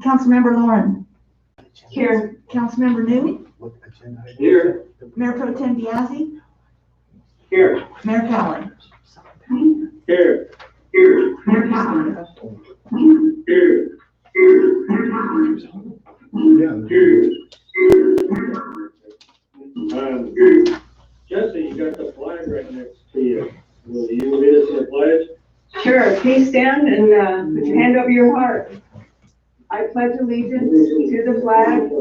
Councilmember Lauren. Here. Councilmember New. Here. Mayor Pro Tem Biazzi. Here. Mayor Cowan. Here. Here. Mayor Cowan. Here. Jesse, you got the flag right next to you. Will you lead us in the pledge? Sure. Please stand and put your hand over your heart. I pledge allegiance to the flag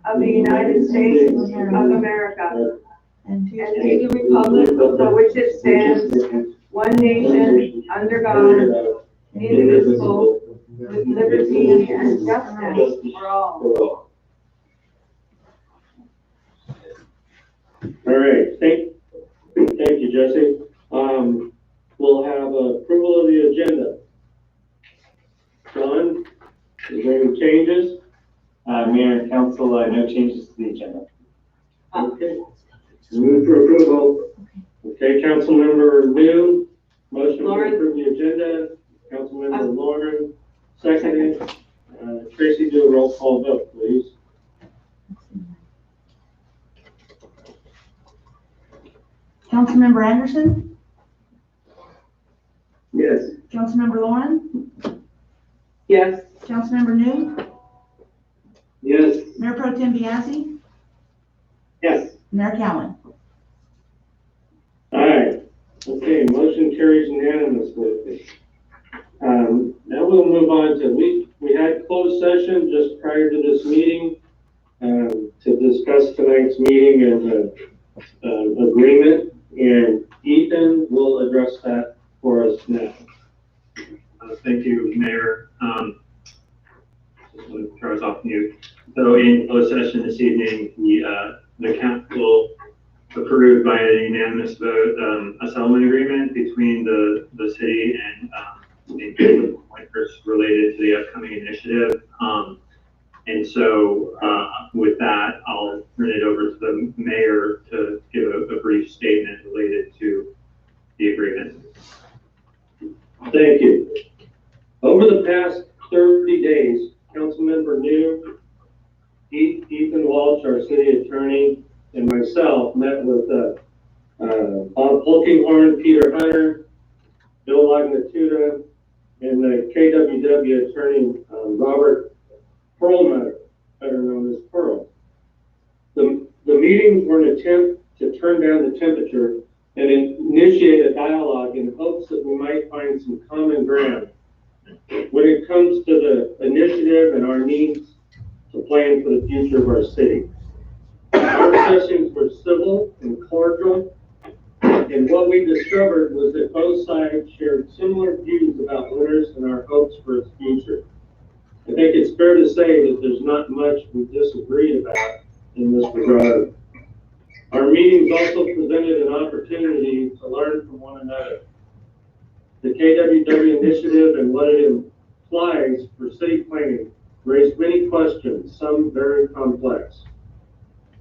of the United States of America And and to the republic for which it stands, one nation, under God, indivisible, with liberty and justice for all. All right, thank you, Jesse. We'll have approval of the agenda. John, is there any changes? Mayor and Council, no changes to the agenda. Okay. Move for approval. Okay, Councilmember New, motion to Lauren. approve the agenda. Councilmember Lauren, seconded. Tracy, do a roll call vote, please. Councilmember Anderson. Yes. Councilmember Lauren. Yes. Councilmember New. Yes. Mayor Pro Tem Biazzi. Yes. Mayor Cowan. All right. Okay, motion carries unanimously. Now we'll move on to, we had closed session just prior to this meeting to discuss tonight's meeting and agreement, and Ethan will address that for us now. Thank you, Mayor. Just want to throw us off mute. So in closed session this evening, the council approved by a unanimous vote a settlement agreement between the city and the pointers related to the upcoming initiative. And so with that, I'll turn it over to the mayor to give a brief statement related to the agreement. Thank you. Over the past 30 days, Councilmember New, Ethan Walsh, our city attorney, and myself met with Bob Polkinghorn, Peter Hunter, Bill Lagnatuda, and the KWW attorney, Robert Perlmutter, better known as Pearl. The meetings were an attempt to turn down the temperature and initiate a dialogue in hopes that we might find some common ground when it comes to the initiative and our needs to plan for the future of our city. Our sessions were civil and cordial, and what we discovered was that both sides shared similar views about Winters and our hopes for its future. I think it's fair to say that there's not much we disagreed about in this regard. Our meetings also presented an opportunity to learn from one another. The KWW initiative and what it implies for city planning raised many questions, some very complex.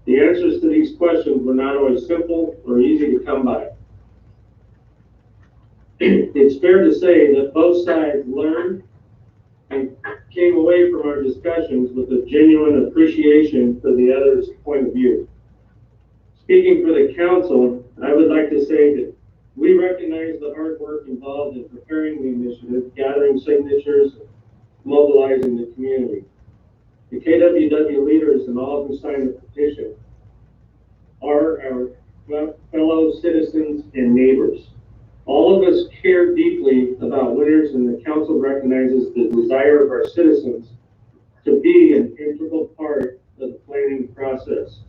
The answers to these questions were not always simple or easy to come by. It's fair to say that both sides learned and came away from our discussions with a genuine appreciation for the other's point of view. Speaking for the council, I would like to say that we recognize the hard work involved in preparing the initiative, gathering signatures, mobilizing the community. The KWW leaders and all who signed the petition are our fellow citizens and neighbors. All of us care deeply about Winters, and the council recognizes the desire of our citizens to be an integral part of the planning process.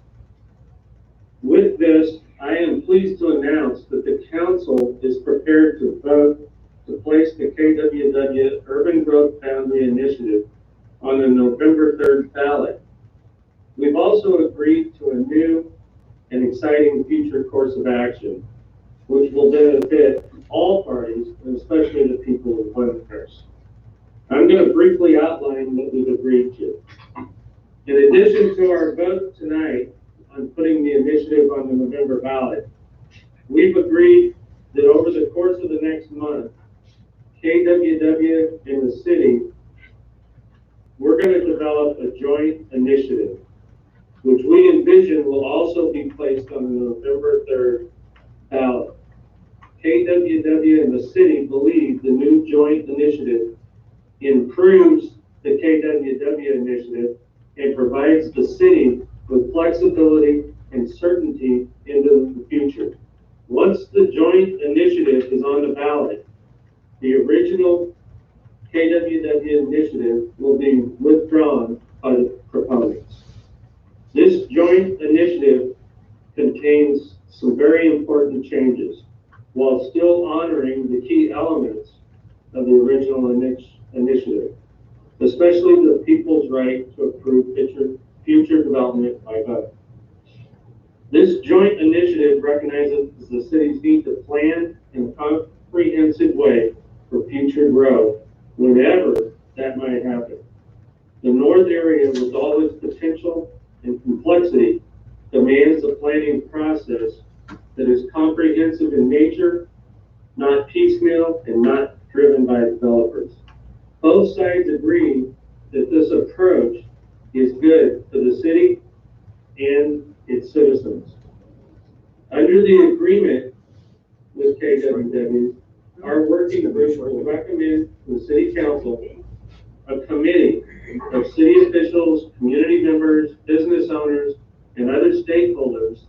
With this, I am pleased to announce that the council is prepared to vote to place the KWW Urban Growth Boundary Initiative on the November 3rd ballot. We've also agreed to a new and exciting future course of action, which will benefit all parties, and especially the people of Winters. I'm going to briefly outline what we've agreed to. In addition to our vote tonight on putting the initiative on the November ballot, we've agreed that over the course of the next month, KWW and the city, we're going to develop develop a joint initiative, which we envision will also be placed on the November 3rd ballot. KWW and the city believe the new joint initiative improves the KWW initiative and provides the city with flexibility and certainty into the future. Once the joint initiative is on the ballot, the original KWW initiative will be withdrawn by the proponents. This joint initiative contains some very important changes while still honoring the key elements of the original initiative, especially the people's right to approve future development by vote. This joint initiative recognizes the city's need to plan in a comprehensive way for future growth whenever that might happen. The North area, with all its potential and complexity, demands a planning process that is comprehensive in nature, not piecemeal, and not driven by developers. Both sides agree that this approach is good for the city and its citizens. Under the agreement with KWW, our working group will recommend to the City Council a committee of city officials, community members, business owners, and other stakeholders.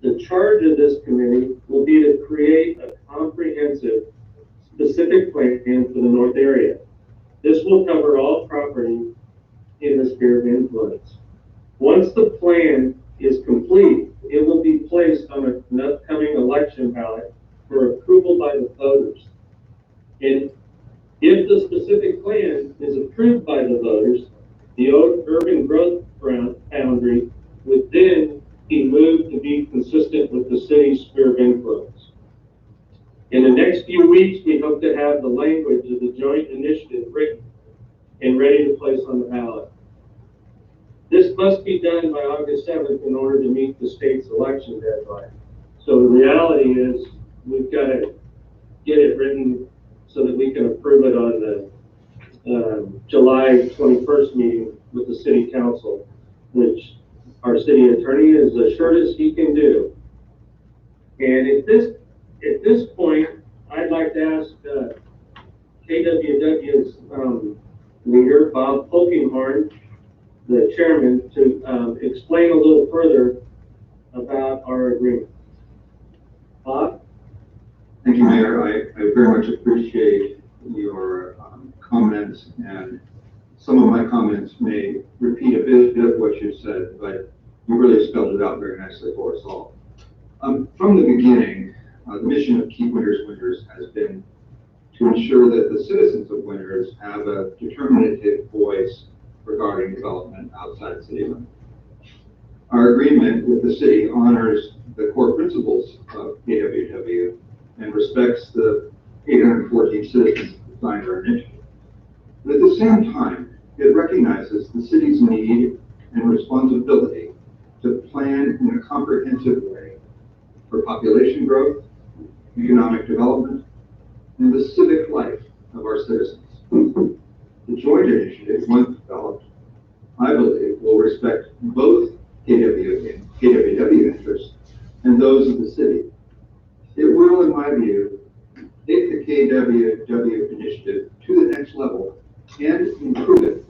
The charge of this committee will be to create a comprehensive, specific plan for the North area. This will cover all property in the sphere of influence. Once the plan is complete, it will be placed on an upcoming election ballot for approval by the voters. And if the specific plan is approved by the voters, the urban growth boundary would then be moved to be consistent with the city's sphere of influence. In the next few weeks, we hope to have the language of the joint initiative written and ready to place on the ballot. This must be done by August 7th in order to meet the state's election deadline. So the reality is we've got to get it written so that we can approve it on the July 21st meeting with the city council, which our city attorney is assured us he can do. And at this point, I'd like to ask KWW's leader, Bob Polkinghorn, the chairman, to explain a little further about our agreement. Bob? Thank you, Mayor. I very much appreciate your comments, and some of my comments may repeat a bit of what you said, but you really spelled it out very nicely for us all. From the beginning, the mission of Keep Winters Winters has been to ensure that the citizens of Winters have a determinative voice regarding development outside city limits. Our agreement with the city honors the core principles of KWW and respects the 814 citizens who signed our initiative. But at the same time, it recognizes the city's need and responsibility to plan in a comprehensive way for population growth, economic development, and the civic life of our citizens. The joint initiative, once developed, I believe, will respect both KWW interests and those of the city. It will, in my view, take the KWW initiative to the next level and improve it.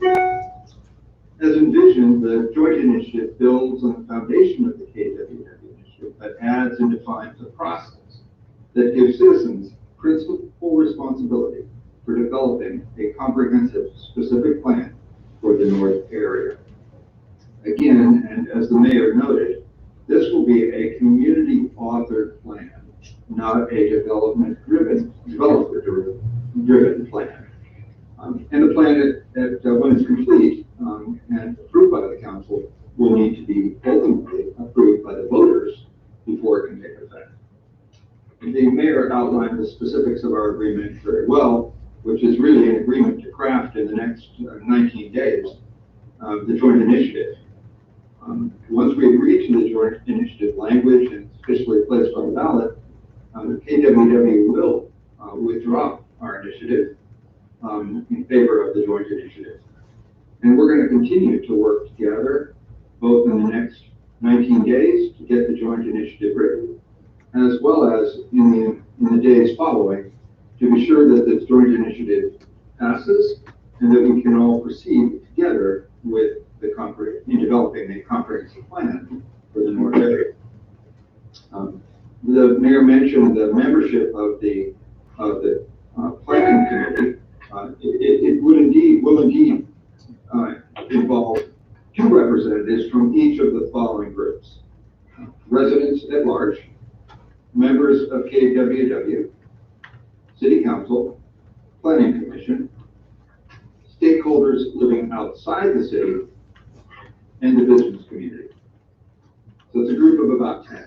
As envisioned, the joint initiative builds on the foundation of the KWW initiative, but adds and defines a process that gives citizens principal responsibility for developing a comprehensive, specific plan for the North area. Again, and as the mayor noted, this will be a community-authored plan, not a developer-driven plan. And the plan, when it's complete and approved by the council, will need to be ultimately approved by the voters before it can take effect. The mayor outlined the specifics of our agreement very well, which is really an agreement to craft in the next 19 days the joint initiative. Once we agree to the joint initiative language and it's officially placed on the ballot, the KWW will withdraw our initiative in favor of the joint initiative. And we're going to continue to work together, both in the next 19 days to get the joint initiative written, as well as in the days following, to be sure that the joint initiative passes and that we can all proceed together with in developing a comprehensive plan for the North area. The mayor mentioned the membership of the planning committee. It will indeed involve 2 representatives from each of the following groups: residents at large, members of KWW, City Council, Planning Commission, stakeholders living outside the city, and the business community. So it's a group of about 10.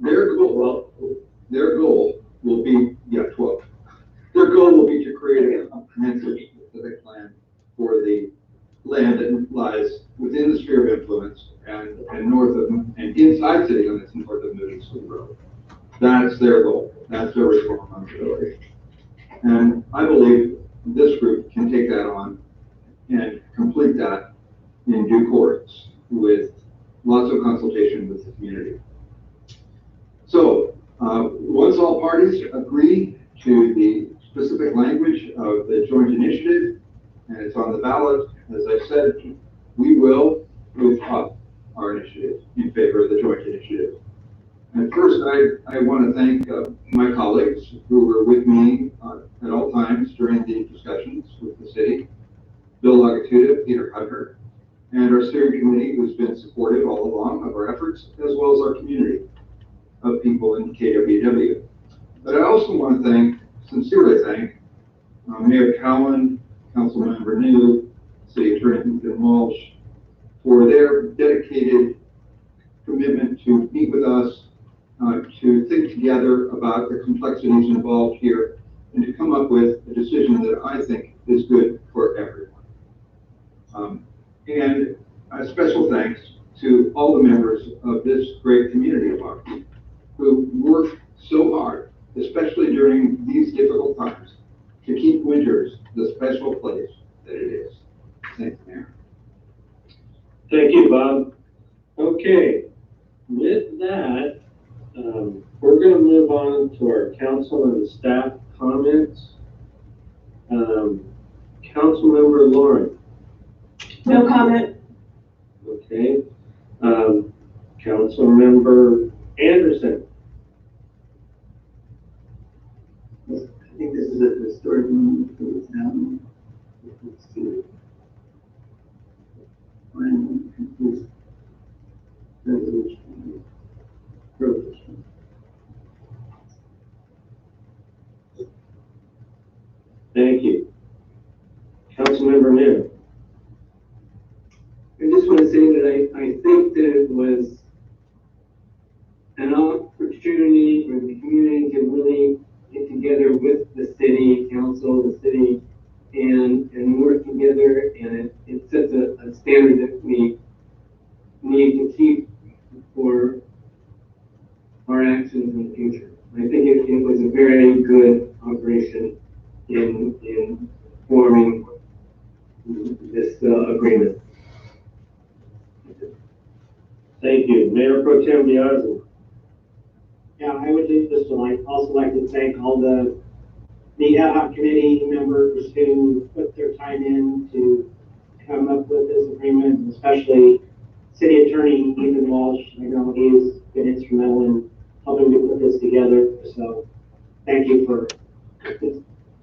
Their goal will be, 12. Their goal will be to create a comprehensive specific plan for the land that lies within the sphere of influence and north of and inside city limits north of Moody Slough Road. That's their goal. That's their responsibility. And I believe this group can take that on and complete that in due course with lots of consultation with the community. So once all parties agree to the specific language of the joint initiative and it's on the ballot, as I said, we will move up our initiative in favor of the joint initiative. And first, I want to thank my colleagues who were with me at all times during the discussions with the city, Bill Lagatuda, Peter Hutter, and our steering committee, who's been supportive all along of our efforts, as well as our community of people in KWW. But I also want to sincerely thank Mayor Cowan, Councilmember New, City Attorney Walsh, for their dedicated commitment to meet with us, to think together about the complexities involved here, and to come up with a decision that I think is good for everyone. And a special thanks to all the members of this great community of ours who work so hard, especially during these difficult times, to keep Winters the special place that it is. Thank you, Mayor. Thank you, Bob. Okay, with that, we're going to move on to our council and staff comments. Councilmember Lauren. No comment. Okay. Councilmember Anderson. I think this is a historic moment for the town. Let's see. When this resolution approaches. Thank you. Councilmember New. I just want to say that I think that it was an opportunity for the community to really get together with the city council, the city, and work together, and it sets a standard that we need to keep for our actions in the future. I think it was a very good operation in forming this agreement. Thank you. Mayor Pro Tem Biazzi. Yeah, I would just also like to thank all the ad hoc committee members who put their time in to come up with this agreement, especially City Attorney Ethan Walsh. I know he's been instrumental in helping to put this together. So thank you for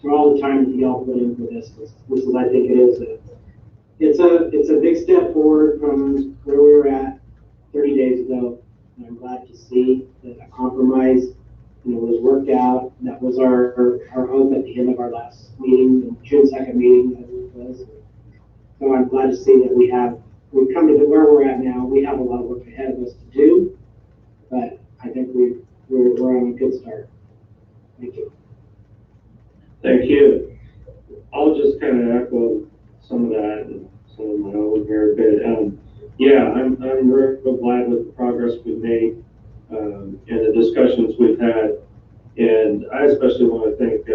all the time that y'all put in for this. This is, I think it is it's a big step forward from where we were at 30 days ago. And I'm glad to see that a compromise, was worked out. That was our hope at the end of our last meeting, the June 2nd meeting, as it was. So I'm glad to see that we've come to where we're at now. We have a lot of work ahead of us to do, but I think we're on a good start. Thank you. Thank you. I'll just kind of echo some of that and some of my own here a bit. Yeah, I'm real glad with the progress we've made and the discussions we've had. And I especially want to thank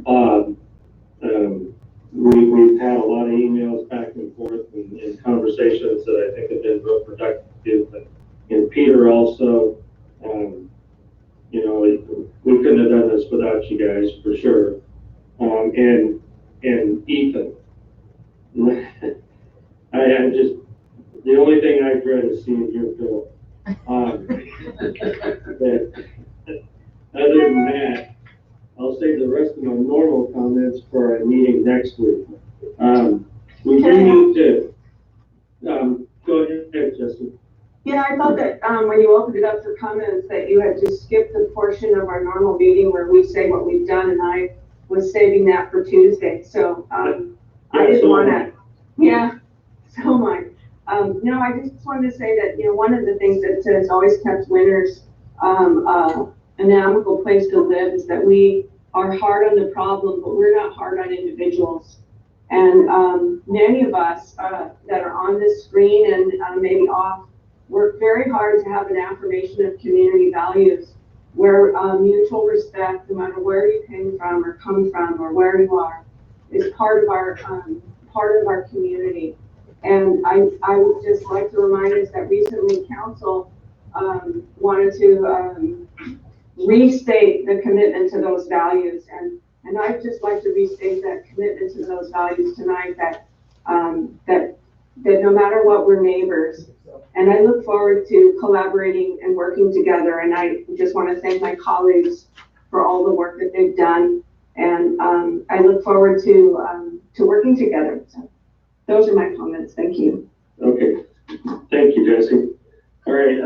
Bob. We've had a lot of emails back and forth and conversations that I think have been real productive. And Peter also, you know, we couldn't have done this without you guys for sure. And Ethan. I just, the only thing I dread is seeing your bill. Other than that, I'll save the rest of my normal comments for our meeting next week. We do need to, go ahead, Justin. Yeah, I thought that, when you opened it up for comments, that you had just skipped the portion of our normal meeting where we say what we've done, and I was saving that for Tuesday, so, I didn't wanna, yeah, so much. No, I just wanted to say that, you know, one of the things that has always kept Winters, an amicable place to live is that we are hard on the problem, but we're not hard on individuals. And, many of us, that are on this screen and, maybe off, work very hard to have an affirmation of community values where mutual respect, no matter where you came from or come from or where you are, is part of our community. And I would just like to remind us that recently council wanted to restate the commitment to those values. And I'd just like to restate that commitment to those values tonight, that no matter what, we're neighbors. And I look forward to collaborating and working together. And I just want to thank my colleagues for all the work that they've done. And I look forward to working together. So those are my comments. Thank you. Okay, thank you, Jesse. All right,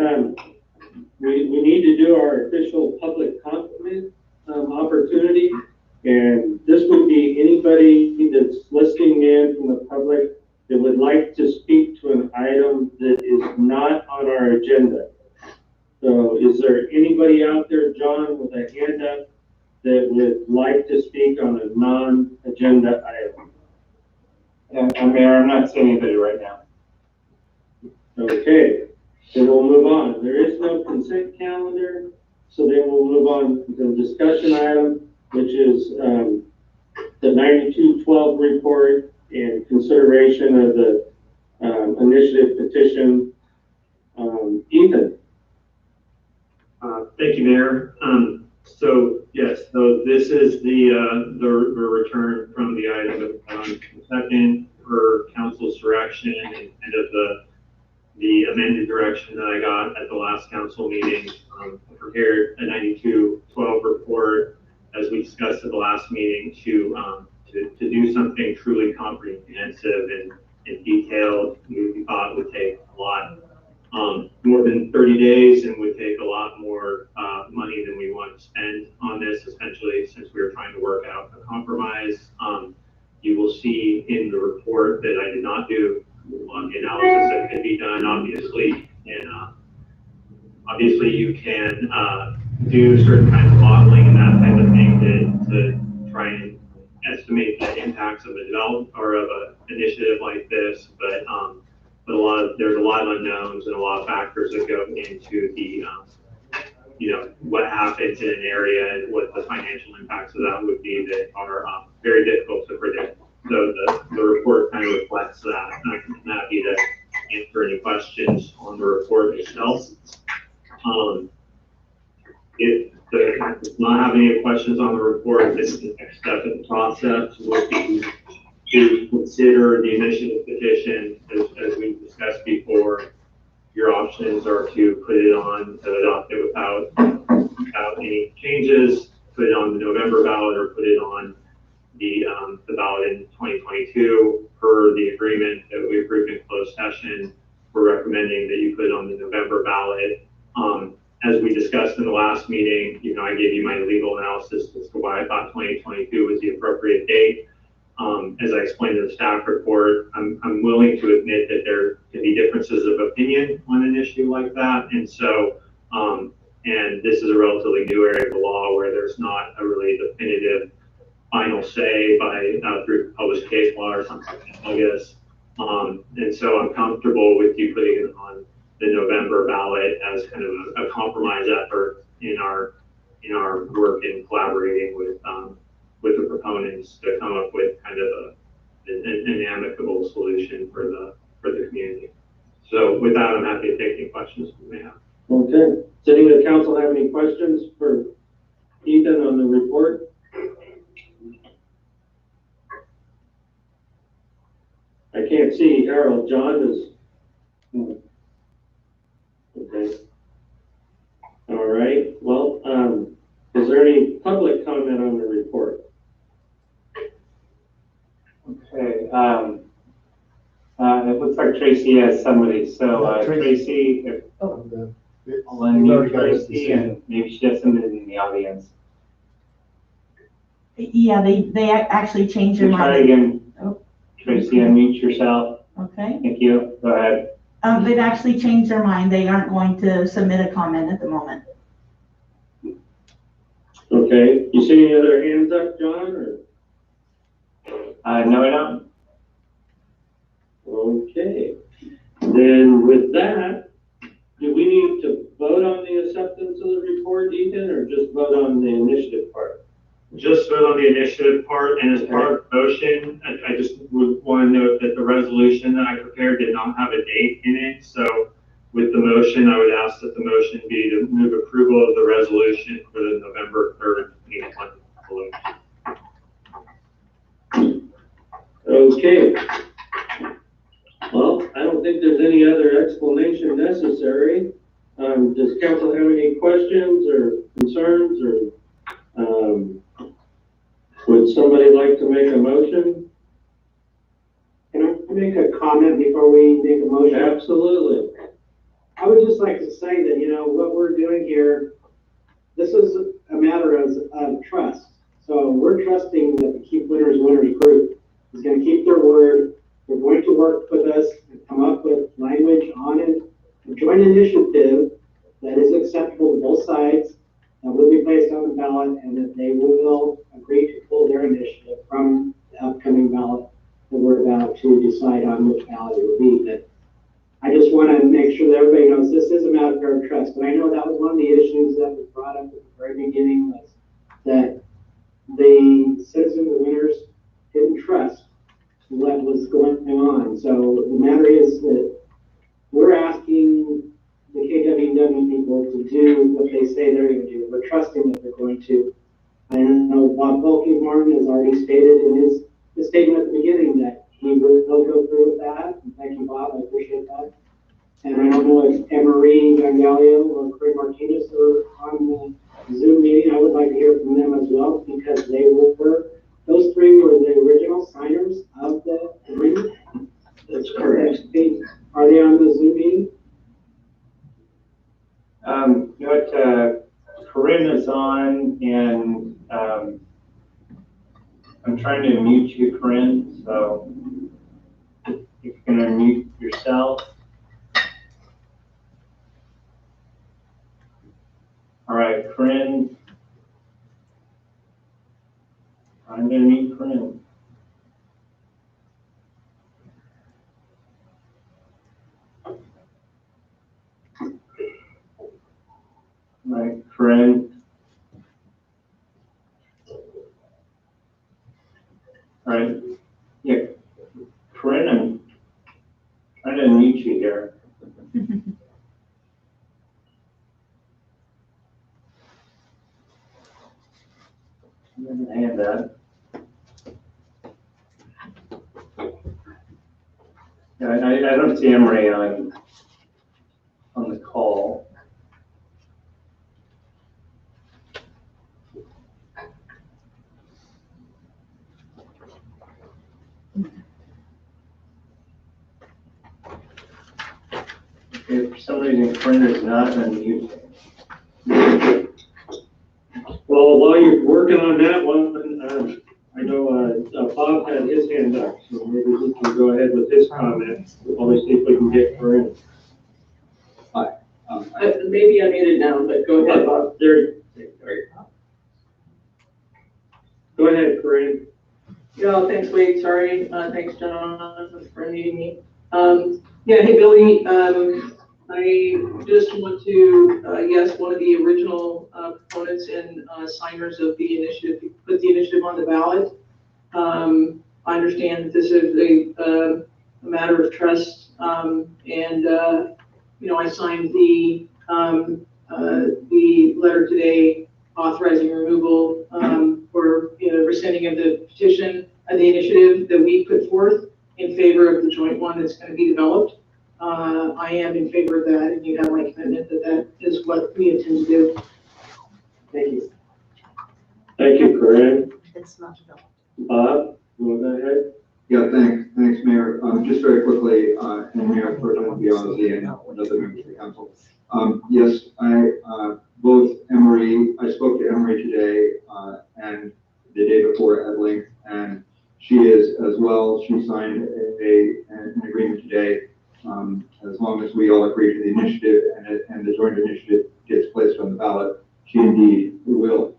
we need to do our official public comment opportunity. And this would be anybody that's listening in from the public that would like to speak to an item that is not on our agenda. So is there anybody out there, John, with a hand up that would like to speak on a non-agenda item? And Mayor, I'm not seeing anybody right now. Okay, then we'll move on. There is no consent calendar, so then we'll move on to the discussion item, which is the 9212 report and consideration of the initiative petition. Ethan. Thank you, Mayor. So yes, so this is the return from the item of second per council's direction and kind of the amended direction that I got at the last council meeting. I prepared a 9212 report, as we discussed at the last meeting, to do something truly comprehensive and detailed. We thought would take a lot more than 30 days and would take a lot more money than we wanted to spend on this, especially since we were trying to work out a compromise. You will see in the report that I did not do the analysis that could be done, obviously, and obviously you can do certain kinds of modeling and that type of thing to try and estimate the impacts of a development or of an initiative like this, but there's a lot of unknowns and a lot of factors that go into the what happens in an area and what the financial impacts of that would be that are very difficult to predict. So the report kind of reflects that. I'm happy to answer any questions on the report itself. If not have any questions on the report, this is the next step in the process would be to consider the initiative petition. As we discussed before, your options are to put it on, to adopt it without any changes, put it on the November ballot, or put it on the ballot in 2022. Per the agreement that we approved in closed session, we're recommending that you put it on the November ballot. As we discussed in the last meeting, I gave you my legal analysis as to why I thought 2022 was the appropriate date. As I explained in the staff report, I'm willing to admit that there can be differences of opinion on an issue like that. And so, and this is a relatively new area of the law where there's not a really definitive final say by through published case law or something, I guess. And so I'm comfortable with you putting it on the November ballot as kind of a compromise effort in our work in collaborating with the proponents to come up with kind of an an amicable solution for the community. So with that, I'm happy to take any questions you may have. Okay. Does any of the council have any questions for Ethan on the report? I can't see Harold. John is. Okay. All right. Well, is there any public comment on the report? Okay, it looks like Tracy has somebody, so, Tracy, if I'll unmute Tracy, and maybe she has somebody in the audience. Yeah, they actually changed their Try mind. again, Oh. Tracy, unmute yourself. Okay. Thank you, go ahead. They've actually changed their mind. They aren't going to submit a comment at the moment. Okay. You see any other hands up, John? Or? No, I don't. Okay. Then with that, do we need to vote on the acceptance of the report, Ethan, or just vote on the initiative part? Just vote on the initiative part, and as part of the motion, I just would want to note that the resolution that I prepared did not have a date in it. So with the motion, I would ask that the motion be to move approval of the resolution for the November 3rd, 2020 election. Okay. Well, I don't think there's any other explanation necessary. Does council have any questions or concerns, or would somebody like to make a motion? Can I make a comment before we make a motion? Absolutely. I would just like to say that, what we're doing here, this is a matter of trust. So we're trusting that the Keep Winners Winners group is going to keep their word. They're going to work with us and come up with language on it, a joint initiative that is acceptable to both sides, that will be placed on the ballot, and that they will agree to pull their initiative from the upcoming ballot that we're about to decide on which ballot it will be. But I just want to make sure that everybody knows this is a matter of trust. And I know that was one of the issues that was brought up at the very beginning, was that the citizens of Winners didn't trust what was going on. So the matter is that we're asking the KWW people to do what they say they're going to do. We're trusting that they're going to. I know Bob Polkinghorn has already stated in his statement at the beginning that he will go through with that. And thank you, Bob. I appreciate that. And I don't know if Emery Gangalio or Craig Martinez are on the Zoom meeting. I would like to hear from them as well, because those three were the original signers of the agreement. That's correct. Are they on the Zoom meeting? You know what, Corinne is on, and I'm trying to unmute you, Corinne, so if you can unmute yourself. All right, Corinne. I'm gonna unmute Corinne. All right, Corinne. All right, yeah, Corinne, I'm trying to unmute you here. And yeah, I don't see Emery on the call. Okay, for some reason, Corinne is not unmuted. Well, while you're working on that one, I know Bob had his hand up, so maybe he can go ahead with his comments. While we see if we can get her in. Hi. Maybe I muted now, but go ahead, Bob. There. Go ahead, Corinne. Yeah, thanks, Wade. Sorry. Thanks, John, for meeting me. Yeah, hey, Billy. I just want to, yes, one of the original proponents and signers of the initiative, put the initiative on the ballot. I understand that this is a matter of trust, you know, I signed the letter today authorizing removal, or, you know, rescinding of the petition, the initiative that we put forth in favor of the joint one that's going to be developed. I am in favor of that, and you have my commitment that that is what we intend to do. Thank you. Thank you, Corinne. It's not developed. Bob, you want to go ahead? Yeah, thanks, Mayor. Just very quickly, and Mayor Pro Tem Bianzi and other members of the council. Yes, both Emery, I spoke to Emery today, and the day before at length, and she is as well. She signed an agreement today. As long as we all agree to the initiative and the joint initiative gets placed on the ballot, she indeed will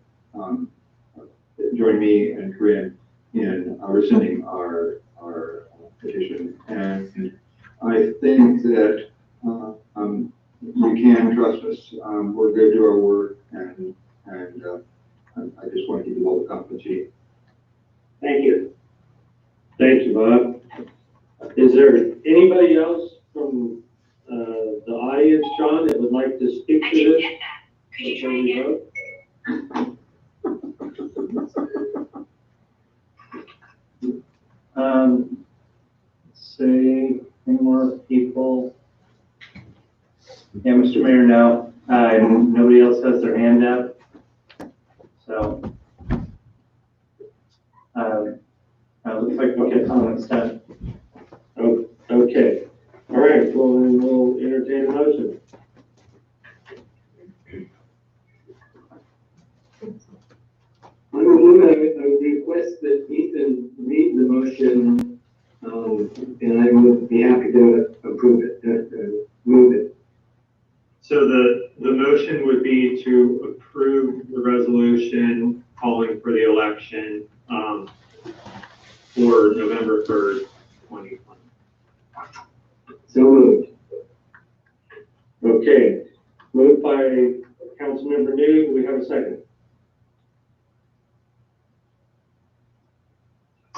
join me and Corinne in rescinding our petition. And I think that you can trust us. We're going to do our work, and I just want to give you all the confidence you need. Thank you. Thank you, Bob. Is there anybody else from the audience, John, that would like to speak to this before we vote? Let's see, any more people? Yeah, Mr. Mayor, no. Nobody else has their hand up. So, looks like we'll get comments done. Oh, okay. All right, well, then we'll entertain a motion. I would request that Ethan read the motion, and I would be happy to approve it, move it. So the motion would be to approve the resolution calling for the election, for November 3rd, 2020. So moved. Okay, moved by Councilmember New. Do we have a second?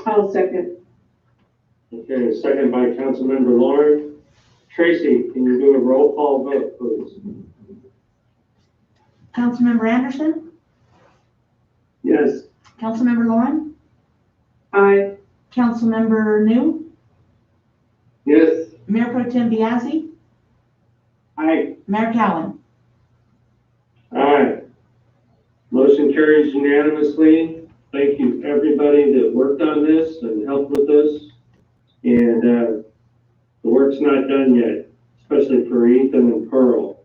I'll second. Okay, second by Councilmember Lauren. Tracy, can you do a roll call vote, please? Councilmember Anderson, Yes. Councilmember Lauren, Aye. Councilmember New, Yes. Mayor Pro Tem Biazzi, Aye. Mayor Cowan. Aye. Motion carries unanimously. Thank you, everybody that worked on this and helped with this. And the work's not done yet, especially for Ethan and Pearl.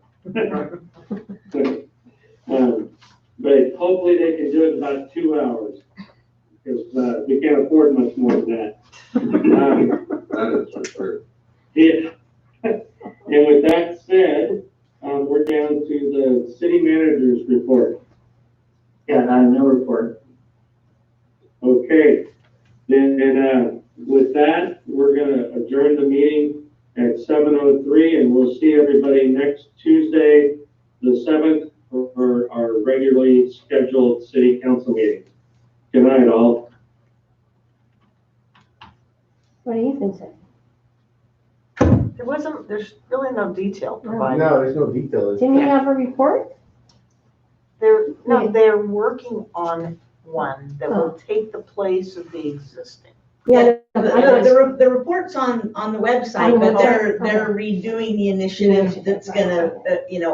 But hopefully they can do it in about 2 hours, because we can't afford much more than that. That is for sure. Yeah. And with that said, we're down to the city manager's report. Yeah, no report. Okay, then with that, we're gonna adjourn the meeting at 7:03, and we'll see everybody next Tuesday, the 7th, for our regularly scheduled city council meeting. Good night, all. What do you think, sir? There's really no detail provided. No, there's no detail. Didn't you have a report? They're working on one that will take the place of the existing. Yeah. The report's on the website, but they're Okay. redoing the initiative that's gonna,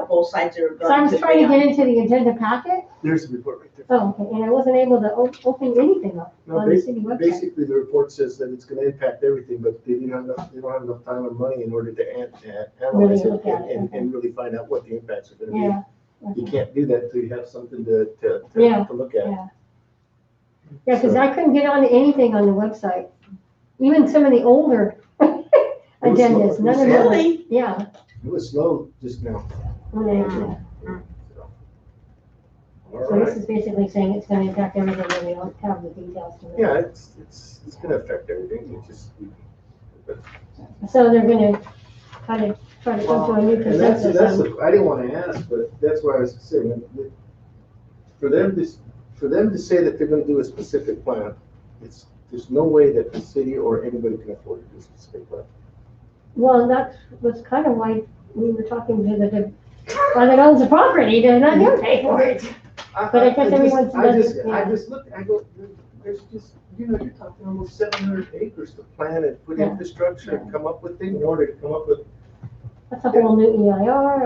both sides are So I going was to. trying to get into the agenda packet. There's a report right there. Oh, okay, and I wasn't able to open anything up No, on the city website. basically, the report says that it's gonna impact everything, but they don't have enough time or money in order to analyze Really look it at it, okay. and really find out what the impacts are gonna be. Yeah. You Okay. can't do that until you have something to Yeah, look at. Yeah, yeah, because I couldn't get on anything on the website, even some of the older agendas, none of them. Really? Yeah. It was slow just now. Yeah. All So this right. is basically saying it's gonna impact everything, and we don't have the details to it. Yeah, it's gonna affect everything. It's just. So they're gonna try to come to a new And that's, consensus on. I didn't want to ask, but that's what I was saying. For them to say that they're gonna do a specific plan, it's there's no way that the city or anybody can afford this space left. Well, that was kind of why we were talking to the guy that owns the property, they're not gonna pay for it. But I guess everyone's I yeah. just look, I go, there's just, you're talking almost 700 acres to plan and put Yeah. infrastructure and come up with things in order to come up with That's a whole new EIR, all